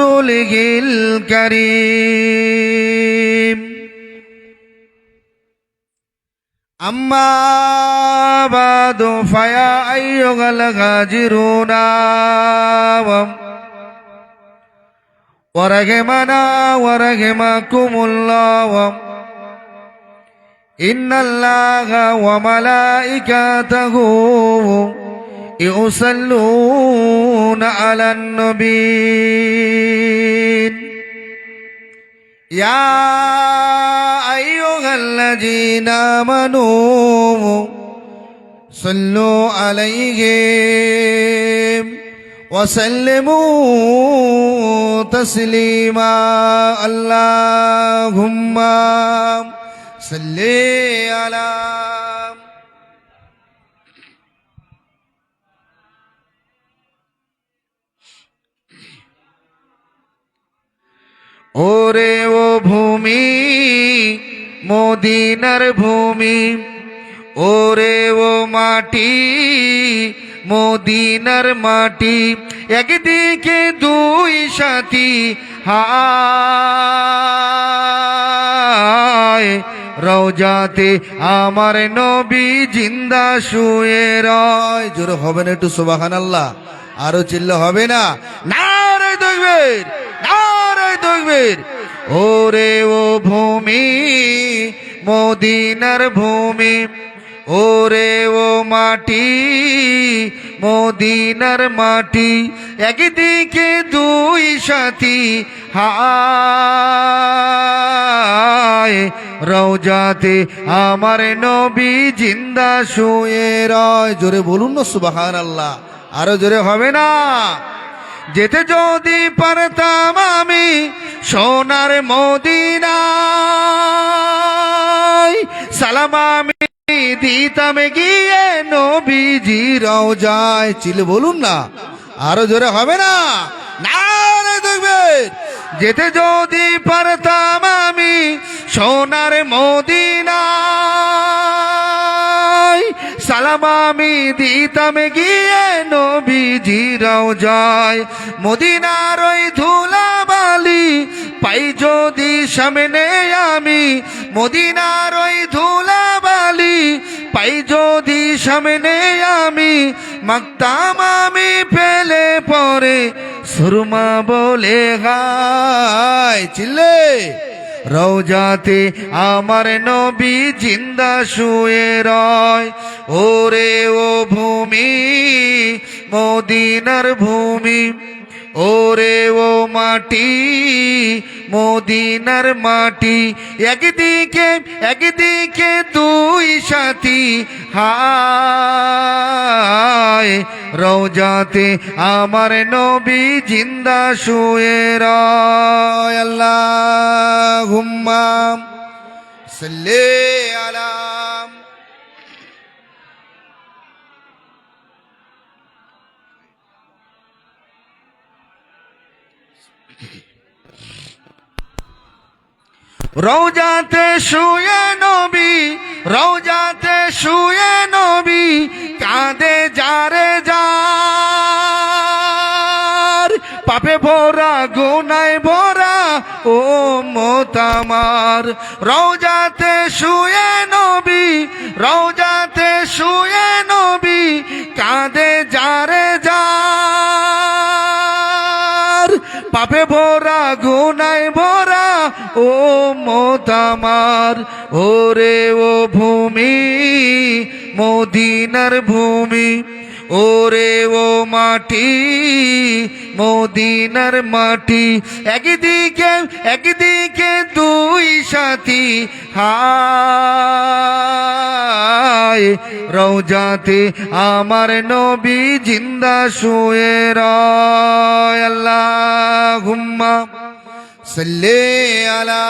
رسوله الكريم أما بعد فيا أيها الغاجرون ورحمنا ورحمكم الله إن الله وملائكته يصلون على النبي يا أيها الذين آمنوا صلوا عليه وسلموا تسليما اللهم صل على ওরে ও ভূমি মদিনার ভূমি ওরে ও মাটি মদিনার মাটি একদিকে দুই সাথী হায় রওজাতে আমার নবী জিন্দা শুয়ে রয়। জোরে হবে না একটু সুবহানাল্লাহ? আরো চিল্লা হবে না? নারে তাকবীর, নারে তাকবীর। ওরে ও ভূমি মদিনার ভূমি ওরে ও মাটি মদিনার মাটি একদিকে দুই সাথী হায় রওজাতে আমার নবী জিন্দা শুয়ে রয়। জোরে বলুন না সুবহানাল্লাহ? আরো জোরে হবে না? যেতে যদি পারতাম আমি সোনার মদিনায় সালাম আমি দিতাম গিয়ে নবীজি রওজায়। চিল বলুন না? আরো জোরে হবে না? নারে তাকবীর। যেতে যদি পারতাম আমি সোনার মদিনায় সালাম আমি দিতাম গিয়ে নবীজি রওজায়। মদিনার ওই ধুলাবালি পাই যদি সামনে আমি মদিনার ওই ধুলাবালি পাই যদি সামনে আমি মাগতাম আমি পেলে পরে সুরমা বলে গায়। চিল্লে রওজাতে আমার নবী জিন্দা শুয়ে রয়। ওরে ও ভূমি মদিনার ভূমি ওরে ও মাটি মদিনার মাটি একদিকে একদিকে দুই সাথী হায় রওজাতে আমার নবী জিন্দা শুয়ে রয়। আল্লাহুম্মা সাল্লি আলা রওজাতে শুয়ে নবী রওজাতে শুয়ে নবী কাঁদে যারে যার পাপে ভরা গুনায় ভরা ও মোতামার। রওজাতে শুয়ে নবী রওজাতে শুয়ে নবী কাঁদে যারে যার পাপে ভরা গুনায় ভরা ও মোতামার। ওরে ও ভূমি মদিনার ভূমি ওরে ও মাটি মদিনার মাটি একদিকে একদিকে দুই সাথী হায় রওজাতে আমার নবী জিন্দা শুয়ে রয়। আল্লাহুম্মা সাল্লি আলা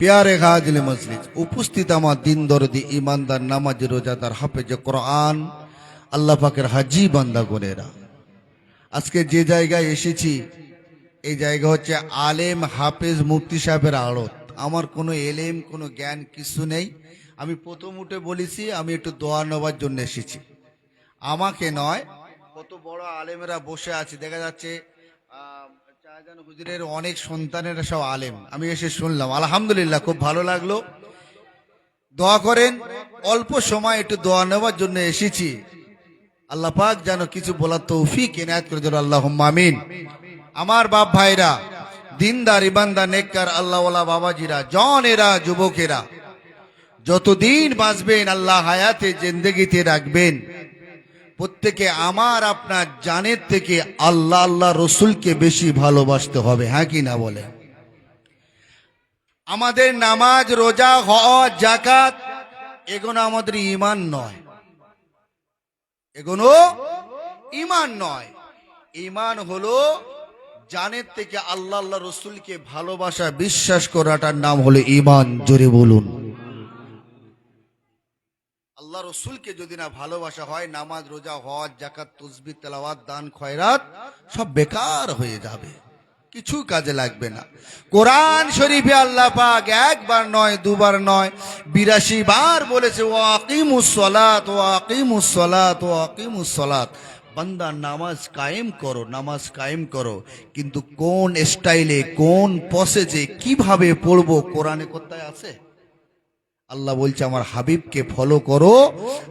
प्यारे गाजिल मजलिस उपस्थित आमार दिन दरदी ईमानदार नामाजी रोजादार हाफेज कुरआन আল্লাহ পাকের হাজি বান্দাগণেরা, আজকে যে জায়গায় এসেছি এই জায়গা হচ্ছে আলেম হাফেজ মুফতি সাহেবের আড়ত। আমার কোনো এলেম কোনো জ্ঞান কিছু নেই। আমি প্রথম উঠে বলেছি আমি একটু দোয়া নেওয়ার জন্য এসেছি, আমাকে নয়। কত বড় আলেমেরা বসে আছে দেখা যাচ্ছে, শাহজাহান হুজুরের অনেক সন্তানেরা সব আলেম, আমি এসে শুনলাম আলহামদুলিল্লাহ খুব ভালো লাগলো। দোয়া করেন, অল্প সময় একটু দোয়া নেওয়ার জন্য এসেছি। আল্লাহ পাক যেন কিছু বলার তৌফিক এনায়েত করে দেন, আল্লাহুম্মা আমিন। আমার বাপ ভাইরা, দিনদার ইমানদার নেককার আল্লাহওয়ালা বাবাজিরা, জনেরা, যুবকেরা, যতদিন বাঁচবেন আল্লাহ হায়াতে জিন্দেগিতে রাখবেন, প্রত্যেকে আমার আপনার জানের থেকে আল্লাহ আল্লাহ রসুলকে বেশি ভালোবাসতে হবে, হ্যাঁ কি না বলে? আমাদের নামাজ, রোজা, হজ, যাকাত এগুলো আমাদের ঈমান নয়, এগুলো ঈমান নয়। ঈমান হলো জানের থেকে আল্লাহ আল্লাহ রসুলকে ভালোবাসা, বিশ্বাস করাটার নাম হলো ঈমান। জোরে বলুন। আল্লাহ রসুলকে যদি না ভালোবাসা হয়, নামাজ, রোজা, হজ, যাকাত, তাসবিহ, তেলাওয়াত, দান, খয়রাত সব বেকার হয়ে যাবে, কিছু কাজে লাগবে না। কোরআন শরীফে আল্লাহ পাক একবার নয়, দুবার নয়, ৮২ বার বলেছে ওয়া আকিমুস সালাত, ওয়া আকিমুস সালাত, ওয়া আকিমুস সালাত। বান্দা নামাজ কায়েম করো, নামাজ কায়েম করো, কিন্তু কোন স্টাইলে, কোন প্রসেসে, কিভাবে পড়বো কোরআনে কোথায় আছে? আল্লাহ বলছে আমার হাবিবকে ফলো করো,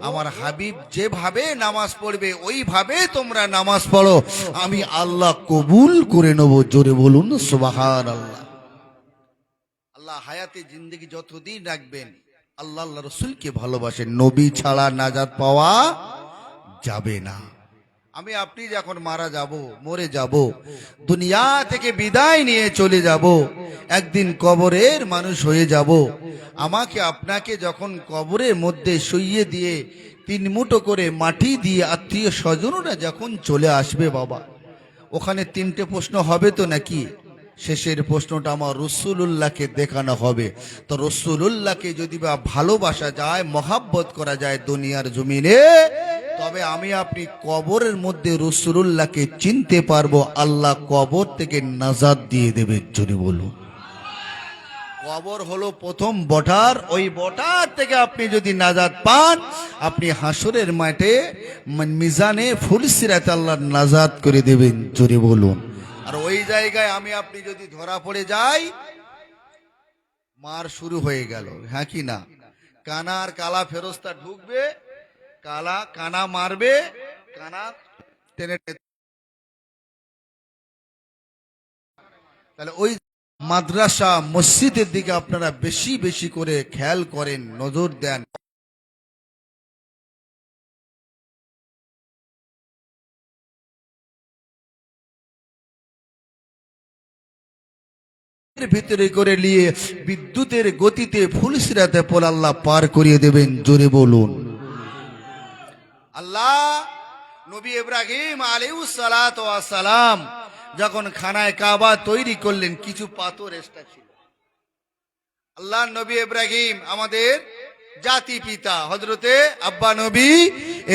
আমার হাবিব যেভাবে নামাজ পড়বে ওইভাবে তোমরা নামাজ পড়ো, আমি আল্লাহ কবুল করে নেব। জোরে বলুন সুবহানাল্লাহ। আল্লাহ হায়াতে জিন্দেগি যতদিন রাখবেন আল্লাহ আল্লাহ রসুলকে ভালোবাসেন, নবী ছাড়া নাজাত পাওয়া যাবে না। আমি আপনি যখন মারা যাব, মরে যাব, দুনিয়া থেকে বিদায় নিয়ে চলে যাব, একদিন কবরের মানুষ হয়ে যাব। আমাকে আপনাকে যখন কবরের মধ্যে শুইয়ে দিয়ে ৩ মুঠো করে মাটি দিয়ে আত্মীয় স্বজনরা যখন চলে আসবে বাবা, ওখানে ৩টে প্রশ্ন হবে তো নাকি? শেষের প্রশ্নটা আমার রসুলুল্লাহকে দেখানো হবে। তো রসুলুল্লাহকে যদি বা ভালোবাসা যায়, মহাব্বত করা যায় দুনিয়ার জমিনে, তবে আমি আপনি কবরের মধ্যে রসুলুল্লাহকে চিনতে পারবো, আল্লাহ কবর থেকে নাজাত দিয়ে দেবে। জোরে বলুন। কবর হলো প্রথম বটার, ওই বটার থেকে আপনি যদি নাজাত পান, আপনি হাসরের মাঠে মিজানে ফুলসিরাতে আল্লাহ নাজাত করে দেবেন। জোরে বলুন। আর ওই জায়গায় আমি আপনি যদি ধরা পড়ে যাই, মার শুরু হয়ে গেল, হ্যাঁ কি না? কানা আর কালা ফেরেশতা ঢুকবে, কানা মারবে, কানা টেনে, তাহলে ওই মাদ্রাসা মসজিদের দিকে আপনারা বেশি বেশি করে খেয়াল করেন, নজর দেন। ভিতরে করে নিয়ে বিদ্যুতের গতিতে ফুলসিরাতে পর আল্লাহ পার করিয়ে দেবেন। জোরে বলুন। আল্লাহ নবী ইব্রাহিম আলাইহিস সালাতু ওয়াস সালাম যখন খানায় কাবা তৈরি করলেন, কিছু পাথর এক্সট্রা ছিল। আল্লাহ নবী ইব্রাহিম আমাদের জাতি পিতা হযরতে আব্বা নবী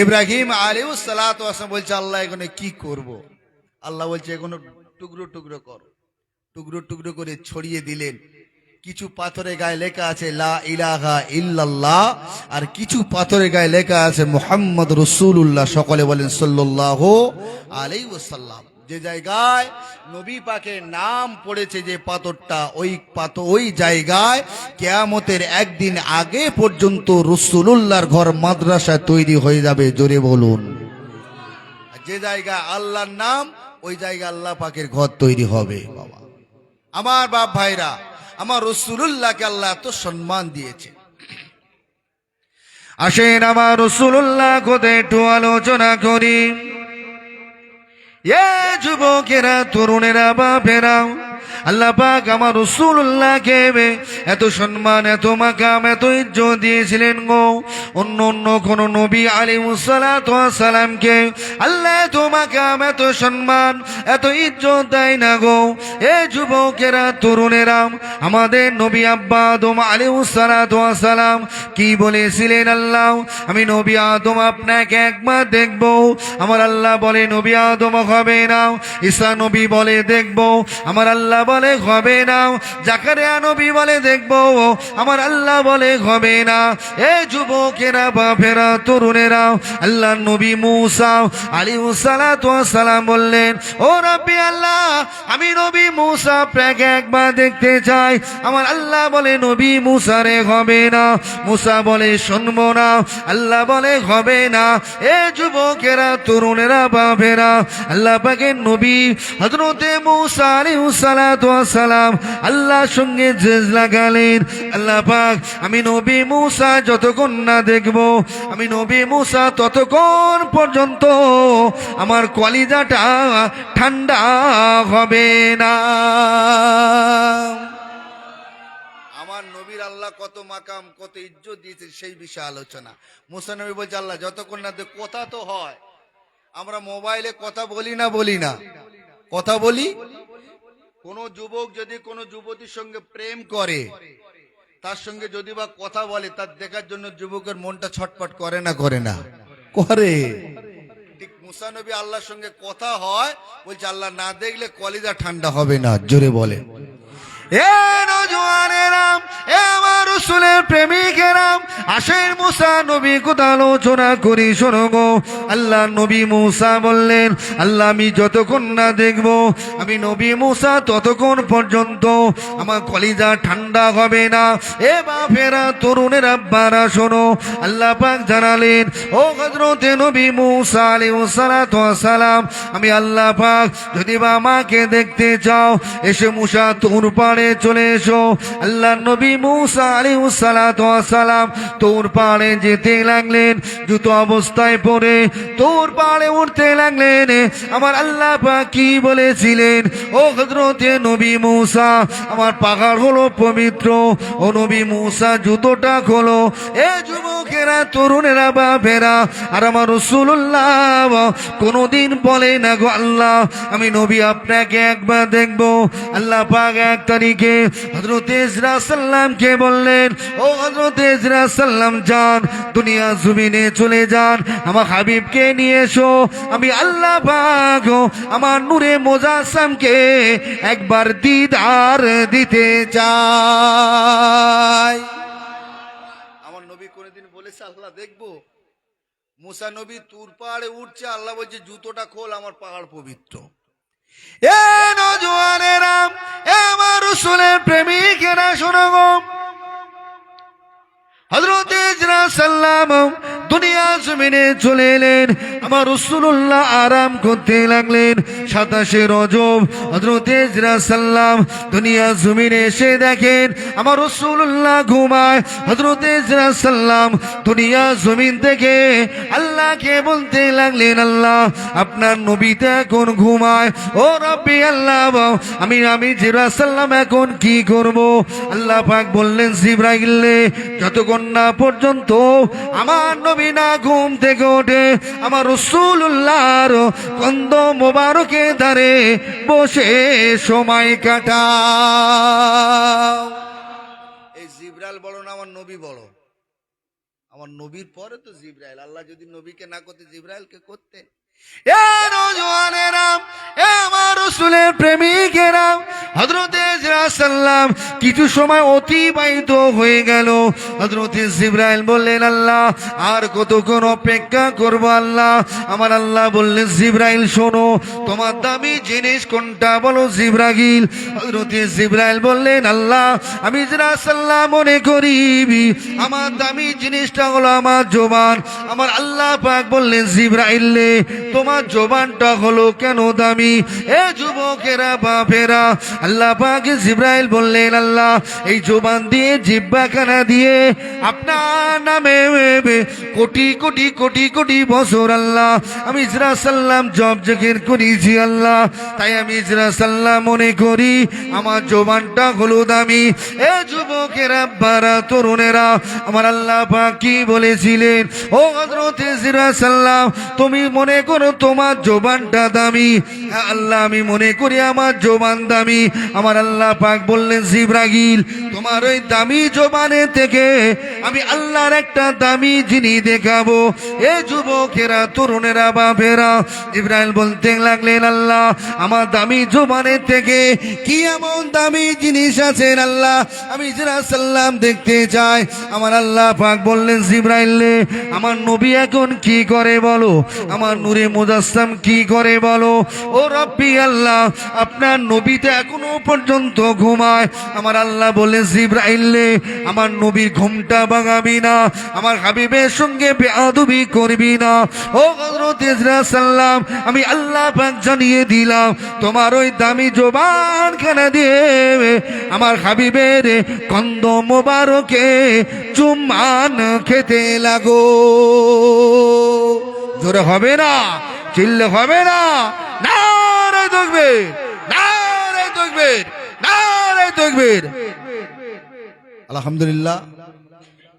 ইব্রাহিম আলাইহিস সালাতু ওয়াস সালাম বলছে আল্লাহ এখানে কি করব? আল্লাহ বলছে এগুলো টুকরো টুকরো করো। টুকরো টুকরো করে ছড়িয়ে দিলেন। কিছু পাথরের গায়ে লেখা আছে লা ইলাহা ইল্লাল্লাহ, আর কিছু পাথরের গায়ে লেখা আছে মুহাম্মদ রাসূলুল্লাহ। সকলে বলেন সাল্লাল্লাহু আলাইহি ওয়াসাল্লাম। যে জায়গায় নবী পাকের নাম পড়েছে যে পাথরটা, ওই জায়গায় কিয়ামতের একদিন আগে পর্যন্ত রাসূলুল্লাহর ঘর মাদ্রাসা তৈরি হয়ে যাবে। জোরে বলুন। যে জায়গায় আল্লাহর নাম, ওই জায়গায় আল্লাহ পাকের ঘর তৈরি হবে। বাবা আমার বাপ ভাইরা, আমার রাসূলুল্লাহকে আল্লাহ এত সম্মান দিয়েছে। আসেন আমার রাসূলুল্লাহ কথা একটু আলোচনা করি। এ যুবকেরা, তরুণেরা, বাপেরা, আল্লাহ পাক আমার রাসূলুল্লাহকে এত সম্মান, এত মাকাম, এত ইজ্জত দিয়েছিলেন গো। অন্য অন্য কোন নবী আলাইহিস সালাতু ওয়াস সালামকে আল্লাহ এত মাকাম, এত সম্মান, এত ইজ্জত দেয় না গো। এ যুবকেরা, তরুণেরা, আমাদের নবী আব্বা আদম আলাইহিস সালাতু ওয়াস সালাম কি বলেছিলেন? আল্লাহ আমি নবী আদম আপনাকে একবার দেখব। আমার আল্লাহ বলে নবী আদম হবে না। ঈসা নবী বলে দেখব। আমার আল্লাহ বলে হবে না। জাকারিয়া নবী বলে দেখবো, আমার আল্লাহ বলে হবে না। এই যুবকেরা, বাপেরা, তরুণেরা, আল্লাহ নবী মুসা আলাইহিস সালাতু ওয়াস সালাম বললেন, ও রাব্বি আল্লাহ, আমি নবী মুসা আপনাকে একবার দেখতে চাই। আমার আল্লাহ বলে নবী মুসা রে হবে না। মুসা বলে শুনবো না। আল্লাহ বলে হবে না। এ যুবকেরা, তরুণেরা, বাপেরা, আল্লাহ পাকের নবী হযরতে মুসা আলাইহিস সালাতু ওয়াস সালাম আল্লাহর সঙ্গে জেজ লাগালেন। আল্লাহ পাক, আমি নবী মুসা যতক্ষণ না দেখবো, আমি নবী মুসা ততক্ষণ পর্যন্ত আমার কলিজাটা ঠান্ডা হবে না। আমার নবীর আল্লাহ কত মাকাম, কত ইজ্জত দিয়েছে সেই বিষয়ে আলোচনা। মুসা নবী বলছে, আল্লাহ যতক্ষণ না কথা তো হয়, আমরা মোবাইলে কথা বলি না কথা বলি। কোন যুবক যদি কোন যুবতীর সঙ্গে প্রেম করে, তার সঙ্গে যদি বা কথা বলে, তার দেখার জন্য যুবকের মনটা ছটফট করে না করে। ঠিক মুসা নবী আল্লাহর সঙ্গে কথা হয়, বলছে আল্লাহ না দেখলে কলিজা ঠান্ডা হবে না। জোরে বলে, এ নওজওয়ানেরা, এ আমার রাসূলের প্রেমিকেরা, আসেন মুসা নবী কথা আলোচনা করি। শোনো গো, আল্লাহ নবী মুসা বললেন, আল্লাহ আমি যতক্ষণ না দেখবো, আমি নবী মুসা ততক্ষণ পর্যন্ত আমার কলিজা ঠান্ডা হবে না। এ বাপেরা, তরুণের আব্বারা, শোনো, আল্লাহ পাক জানালেন, ও হযরতে নবী মুসা আলাইহিস সালাতু ওয়াস সালাম, আমি আল্লাহ পাক যদি বা আমাকে দেখতে চাও, এসে মুসা তোর পাড়ে চলে এসো। আল্লাহ নবী মুসা আলাইহিস সালাতু ওয়াস সালাম তোর পাড়ে যেতে লাগলেন, জুতো অবস্থায় পড়ে তোর পাড়ে উঠতে লাগলেন। আমার আল্লাহ পাক কি বলেছিলেন, ও হযরতে নবী মুসা, আমার পাহাড় হলো পবিত্র। ও নবী মুসা জুতোটা খোলো। এ যুবকেরা, তরুণেরা, বাপেরা, আর আমার রাসূলুল্লাহ কোনদিন বলে না গো আল্লাহ আমি নবী আপনাকে একবার দেখবো। আল্লাহ পাক এক তারিখে হযরতে ইসরা সাল্লামকে বললেন, ও হযরতে ইসরা সাল্লাম যান, দুনিয়া জমিনে চলে যান, আমার হাবিবকে নিয়ে এসো। আমি আল্লাহ পাক আমার নূরে মুজাসসামকে একবার দিদার দিতে চাই। আমার নবী কোনদিন বলেছে আল্লাহ দেখবো? মুসা নবী তুর পাহাড়ে উঠছে, আল্লাহ বলছে জুতোটা খোল, আমার পাহাড় পবিত্র। এ নওজওয়ানেরা, এ আমার রাসূলের প্রেমিকেরা, শোনো গো, হযরতে ইসরা সাল্লাম দুনিয়া জমিনে চলে এলেন। আমার রাসূলুল্লাহ আরাম করতে লাগলেন। 27 রজব হযরতে ইসরা সাল্লাম দুনিয়া জমিনে এসে দেখেন আমার রাসূলুল্লাহ ঘুমায়। হযরতে ইসরা সাল্লাম দুনিয়া জমিন থেকে আল্লাহকে বলতে লাগলেন, আল্লাহ আপনার নবীটা এখন ঘুমায়। ও রব্বি আল্লাহ, আমি ইসরা সাল্লাম এখন কি করব? আল্লাহ পাক বললেন, জিবরাইল, যতক্ষণ না পর্যন্ত আমার নবী না ঘুম থেকে ওঠে, আমার রাসূলুল্লাহর কন্দ মোবারকে ধারে বসে সময় কাটাও। এই জিবরাইল বলো না আমার নবী বলো? আমার নবীর পরে তো জিবরাইল। আল্লাহ যদি নবীকে না করতে, জিবরাইলকে করতেন। এ নওজওয়ানেরা, এ আমার রাসূলের প্রেমিকেরা, হযরতে ইসরা সাল্লাম কিছু সময় অতিবাহিত হয়ে গেল। হযরতে জিবরাইল বললেন, আল্লাহ আর কতক্ষণ অপেক্ষা করব? আল্লাহ, আমার আল্লাহ বললেন, জিবরাইল শোনো, তোমার দামি জিনিস কোনটা বলো জিবরাইল। হযরতে জিবরাইল বললেন, আল্লাহ আমি ইসরা সাল্লাম মনে করি আমার দামি জিনিসটা হলো আমার জবান। আমার আল্লাহ পাক বললেন, জিবরাইল তোমার জবানটা হলো কেন দামি? এ যুবকেরা, বাপেরা, আল্লাহ পাক জিবরাইল বললেন, আল্লাহ এই জবান দিয়ে, জিহ্বাখানা দিয়ে আপনার নামে কোটি কোটি কোটি কোটি বছর আল্লাহ আমি ইসরা সাল্লাম জপ জিকির করেছি আল্লাহ, তাই আমি ইসরা সাল্লাম মনে করি আমার জবানটা হলো দামি। এ যুবকেরা, বারা, তরুণেরা, আমার আল্লাহ পাক কি বলেছিলেন, ও হযরত ইসরা সাল্লাম তুমি মনে করো কেন তোমার জবানটা দামি। আল্লাহ আমি মনে করি আমার জবান দামি। আমার আল্লাহ পাক বললেন জিবরাইল তোমার ওই দামি জবানে থেকে আমি আল্লাহর একটা দামি জিনিস দেখাবো। এ যুবকেরা, তরুণেরা, বাপেরা, জিবরাইল বলতে লাগলেন আল্লাহ আমার দামি জবানের থেকে কি এমন দামি জিনিস আছেন আল্লাহ, আমি সাল্লাম দেখতে চাই। আমার আল্লাহ পাক বললেন জিবরাইল আমার নবী এখন কি করে বলো, আমার নূরে মুজাসসাম কি করে বলো। ও রব্বি আল্লাহ আপনার নবী তো এখনো পর্যন্ত ঘুমায়। আমার আল্লাহ বলে জিবরাইল আমার নবীর ঘুমটা ভাঙাবি না, আমার হাবিবের সঙ্গে বেয়াদবি করবি না। ও হযরত ইসরাঈল সাল্লাম আমি আল্লাহ পাক জানিয়ে দিলাম তোমার ওই দামি জবানখানা দিয়ে আমার হাবিবের কন্দ মোবারকে চুম্মান খেতে লাগো। জোরে হবে না, চিল্লে হবে না, নারে তাকবীর, নারে তাকবীর, নারে তাকবীর। আলহামদুলিল্লাহ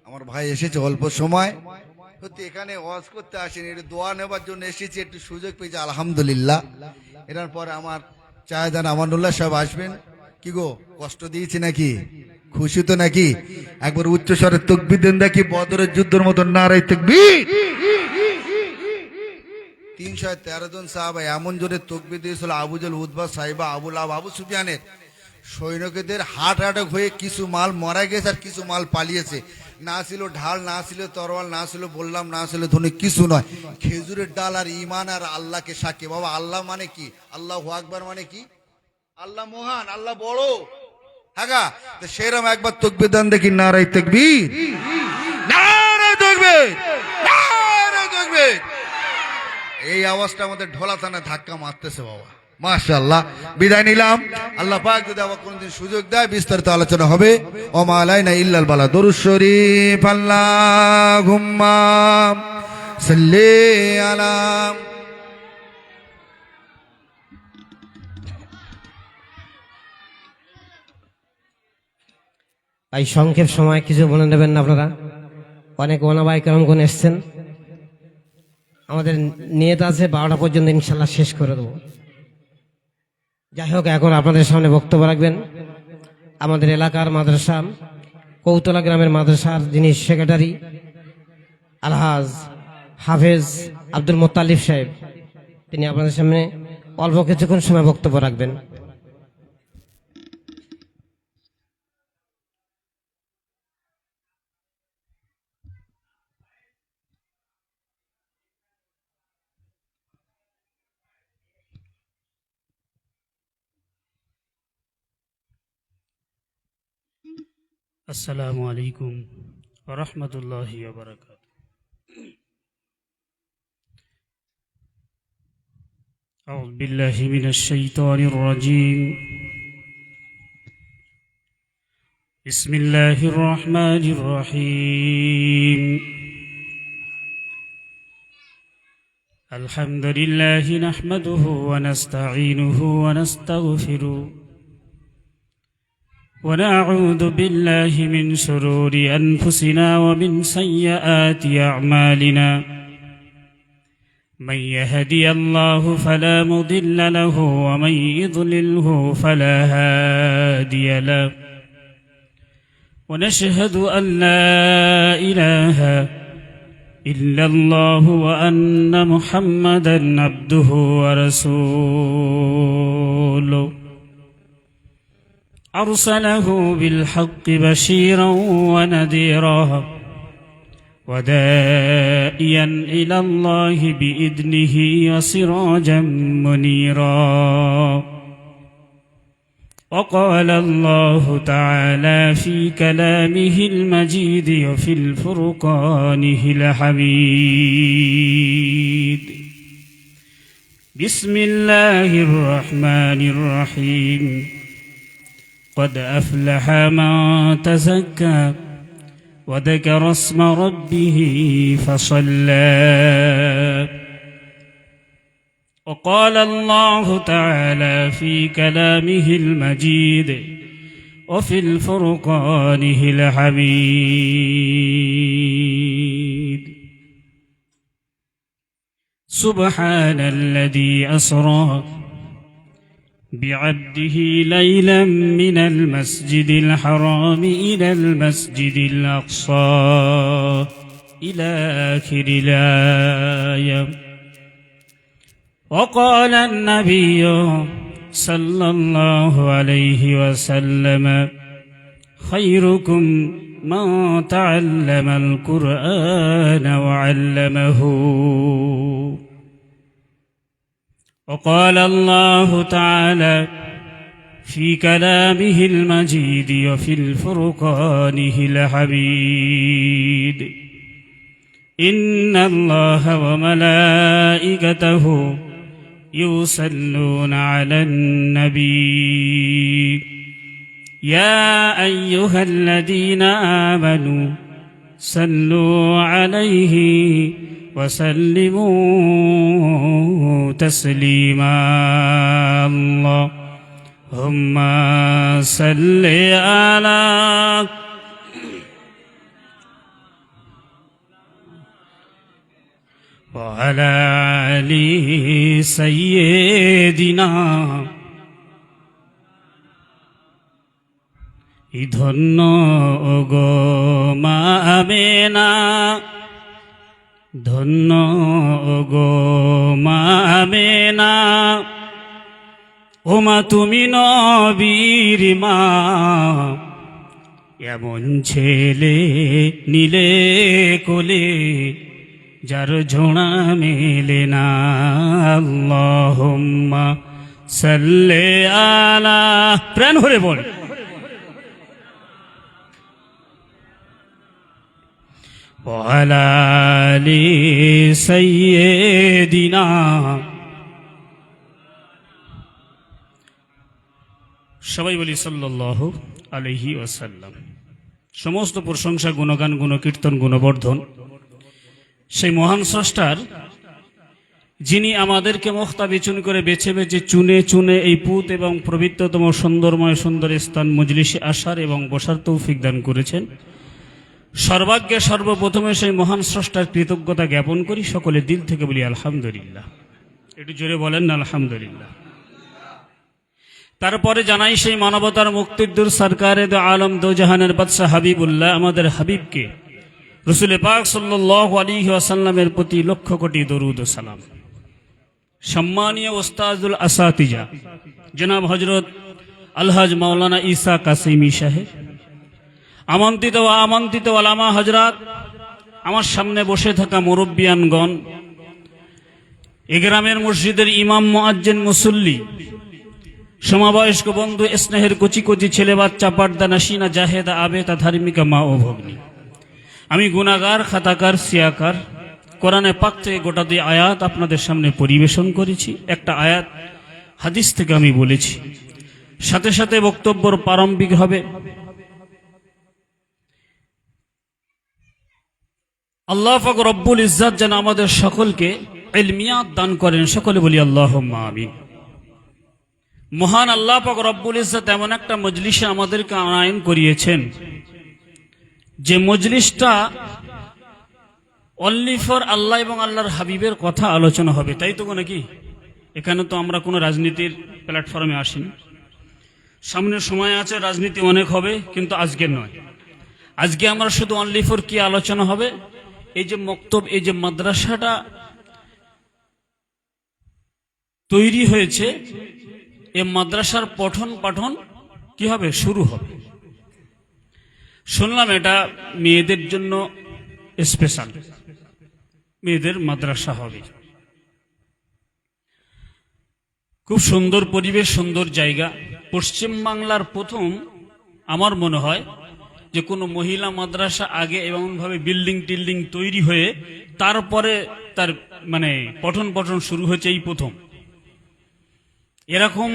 আমার ভাই এসেছে অল্প সময়, সত্যি এখানে ওয়াজ করতে আসেনি, একটু দোয়া নেবার জন্য এসেছি, একটু সুযোগ পেয়েছি আলহামদুলিল্লাহ। এটার পরে আমার চায়দান আমানুল্লাহ সাহেব আসবেন। কি গো কষ্ট দিয়েছি নাকি, খুশি তো নাকি? একবার উচ্চ স্বরে তাকবীর দেন দেখি, বদরের যুদ্ধের মতো নারে তাকবীর। 313 জন সাহাবা এমন জোরে তাকবীর দিয়েছিল, আবু জেল, উতবা, সাইবা, আবু লাহাব, আবু সুফিয়ানের সৈনিকদের হার্ট অ্যাটাক হয়ে কিছু মাল মারা গেছে আর কিছু মাল পালিয়েছে। না ছিল ঢাল, না ছিল তরোয়াল, না ছিল বললাম, না ছিল ধনুক, কিছু নয়, খেজুরের ডাল আর ঈমান আর আল্লাহকে সাক্ষী। বাবা আল্লাহ মানে কি, আল্লাহু আকবার মানে কি, আল্লাহ মহান, আল্লাহ বড়। হ্যাঁ তো সেরকম একবার তাকবীর দেন দেখি, নারে তাকবীর, নারে তাকবীর, নারে তাকবীর। এই আওয়াজটা আমাদের ঢোলা থানায় ধাক্কা মারতেছে বাবা। মাশাআল্লাহ, বিদায় নিলাম। আল্লাহ পাক যদি আবার কোনদিন সুযোগ দেয় বিস্তারিত আলোচনা হবে। ও মা আলাইনা ইল্লাল বালা। দরুদ শরীফ আল্লাহুম্মা সাল্লি আলা। এই সংক্ষেপ সময় কিছু মনে নেবেন না আপনারা, অনেক ওলামায়ে কেরামগণ এসছেন। আমাদের নিয়ত আছে 12টা পর্যন্ত ইনশাল্লাহ শেষ করে দেবো। যাই হোক, এখন আপনাদের সামনে বক্তব্য রাখবেন আমাদের এলাকার মাদ্রাসা, কৌতলা গ্রামের মাদ্রাসার যিনি সেক্রেটারি আলহাজ হাফেজ আব্দুল মোত্তালিব সাহেব, তিনি আপনাদের সামনে অল্প কিছুক্ষণ সময় বক্তব্য রাখবেন। السلام عليكم ورحمة الله وبركاته. أعوذ بالله من الشيطان الرجيم. بسم الله الرحمن الرحيم. الحمد لله نحمده ونستعينه ونستغفره ونعوذ بالله من شرور أنفسنا ومن سيئات أعمالنا. من يهدي الله فلا مضل له ومن يضلله فلا هادي له. ونشهد أن لا إله إلا الله وأن محمدا عبده ورسوله. أرسله بالحق بشيرا ونذيرا وداعيا إلى الله بإذنه وسراجا منيرا. وقال الله تعالى في كلامه المجيد وفي الفرقانه الحميد. بسم الله الرحمن الرحيم. قد أفلح من تزكى وذكر اسم ربه فصلى. وقال الله تعالى في كلامه المجيد وفي الفرقانه الحميد. سبحان الذي أسرى بعبده ليلا من المسجد الحرام إلى المسجد الأقصى إلى آخر الآية. وقال النبي صلى الله عليه وسلم خيركم من تعلم القرآن وعلمه. وقال الله تعالى في كلامه المجيد وفي الفرقانه الحميد إن الله وملائكته يصلون على النبي يا أيها الذين آمنوا صلوا عليه وسلموا تسليما. اللهم صل على وعلى آل سيدنا. ধন্য গো মা আমেনা, ধন্য গো মা আমেনা, ও মা তুমি নবীর মা, এমন ছেলে নিলে কোলে যার ঝোড়া মেলে না। আল্লাহুম্মা সাল্লি আলা, প্রাণ ভরে বল, وعلى آل سيدنا. সবাই বলি সাল্লাল্লাহু আলাইহি ওয়াসাল্লাম। সমস্ত প্রশংসা, গুণগান, গুণকীর্তন, গুণবর্ধন সেই মহান স্রষ্টার, যিনি আমাদেরকে মুখতাবিচুন করে বেছে বেছে চুনে চুনে এই পুত এবং পবিত্রতম সুন্দরময় সুন্দর স্থান মজলিসে আসার এবং বসার তৌফিক দান করেছেন। সর্বাগ্যে সর্বপ্রথমে সেই মহান স্রষ্টার কৃতজ্ঞতা জ্ঞাপন করি। সকলে দিল থেকে বলি আলহামদুলিল্লাহ। একটু জোরে বলেন না আলহামদুলিল্লাহ। তারপরে জানাই সেই মানবতার মুক্তির সরকারে দো আলম দো জাহানের বাদশাহ হাবিবুল্লাহ, আমাদের হাবিবকে, রসুল পাক সাল্লাল্লাহু আলাইহি ওয়াসাল্লামের প্রতি লক্ষ কোটি দরুদ ও সালাম। সম্মানীয় ওস্তাদুল আসাতিজা জনাব হযরত আলহাজ মাওলানা ঈসা কাসেমি সাহেব, আমন্ত্রিত ও আমন্ত্রিত ওলামা হযরত, আমার সামনে বসে থাকা মুরব্বিয়ানগণ, এ গ্রামের মসজিদের ইমাম, মুয়াজ্জিন, মুসল্লি, সমবয়স্ক বন্ধু, স্নেহের কচি কচি ছেলে বাচ্চা, পর্দা নাশিনা, জাহেদা, আবেদা, ধার্মিকা মা ও ভগ্নী। আমি গুনাহগার, খাতাকার, সিয়াকার। কোরআনে পাক থেকে গোটা 2 আয়াত আপনাদের সামনে পরিবেশন করেছি। একটা আয়াত হাদিস থেকে আমি বলেছি, সাথে সাথে বক্তব্যর প্রারম্ভিক হবে। আল্লাহ পাক রব্বুল ইজ্জত যেন আমাদের সকলকে ইলমিয়াত দান করেন। সকলে বলি আল্লাহুম্মা আমিন। মহান আল্লাহ পাক রব্বুল ইজ্জত এমন একটা মজলিসে আমাদেরকে আনায়ন করিয়েছেন, যে মজলিসটা অনলি ফর আল্লাহ এবং আল্লাহর হাবিবের কথা আলোচনা হবে। তাই তো নাকি? এখানে তো আমরা কোনো রাজনীতির প্ল্যাটফর্মে আসিনি। সামনের সময় আছে, রাজনীতি অনেক হবে, কিন্তু আজকে নয়। আজকে আমরা শুধু অনলি ফর কি আলোচনা হবে, এই যে মক্তব, এই যে মাদ্রাসাটা তৈরি হয়েছে, এই মাদ্রাসার পঠন পাঠন কি হবে, শুরু হবে। শুনলাম এটা মেয়েদের জন্য স্পেশাল, মেয়েদের মাদ্রাসা হবে। খুব সুন্দর পরিবেশ, সুন্দর জায়গা। পশ্চিম বাংলার প্রথম আমার মনে হয় যে কোনো মহিলা মাদ্রাসা আগে এমনভাবে বিল্ডিং টিল্ডিং তৈরি হয়ে তারপরে তার পঠন শুরু হয়েছে, এই প্রথম। এরকম